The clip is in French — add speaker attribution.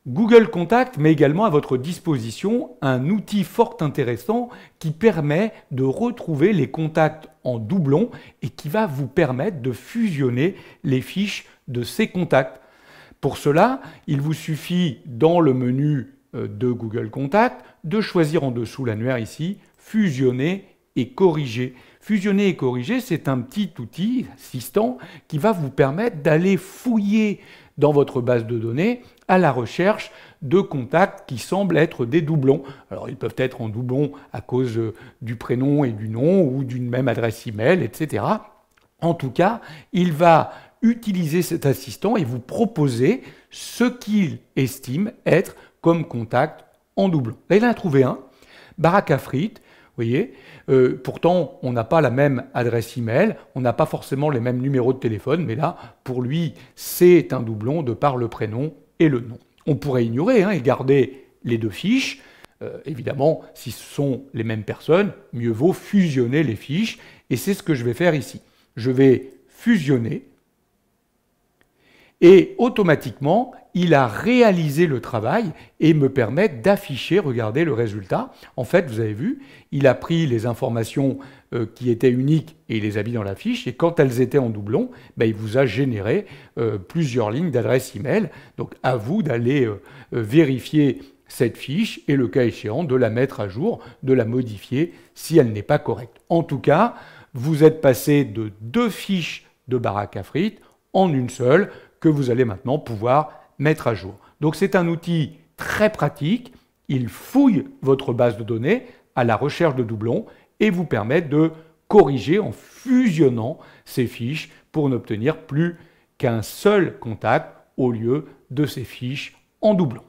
Speaker 1: Google Contact met également à votre disposition un outil fort intéressant qui permet de retrouver les contacts en doublon et qui va vous permettre de fusionner les fiches de ces contacts. Pour cela, il vous suffit dans le menu de Google Contact de choisir en dessous l'annuaire ici « Fusionner et corriger ». Fusionner et corriger, c'est un petit outil assistant qui va vous permettre d'aller fouiller dans votre base de données à la recherche de contacts qui semblent être des doublons. Alors ils peuvent être en doublon à cause du prénom et du nom ou d'une même adresse email, etc. En tout cas, il va utiliser cet assistant et vous proposer ce qu'il estime être comme contact en doublon. Là, il en a trouvé un, Barack à frites. Vous voyez, pourtant, on n'a pas la même adresse email, on n'a pas forcément les mêmes numéros de téléphone, mais là, pour lui, c'est un doublon de par le prénom et le nom. On pourrait ignorer et garder les deux fiches. Évidemment, si ce sont les mêmes personnes, mieux vaut fusionner les fiches, et c'est ce que je vais faire ici. Je vais fusionner, et automatiquement, il a réalisé le travail et me permet d'afficher, regardez le résultat. En fait, vous avez vu, il a pris les informations qui étaient uniques et il les a mis dans la fiche. Et quand elles étaient en doublon, il vous a généré plusieurs lignes d'adresse email. Donc à vous d'aller vérifier cette fiche et le cas échéant de la mettre à jour, de la modifier si elle n'est pas correcte. En tout cas, vous êtes passé de 2 fiches de Barack à frites en une seule que vous allez maintenant pouvoir mettre à jour. Donc c'est un outil très pratique, il fouille votre base de données à la recherche de doublons et vous permet de corriger en fusionnant ces fiches pour n'obtenir plus qu'un seul contact au lieu de ces fiches en doublon.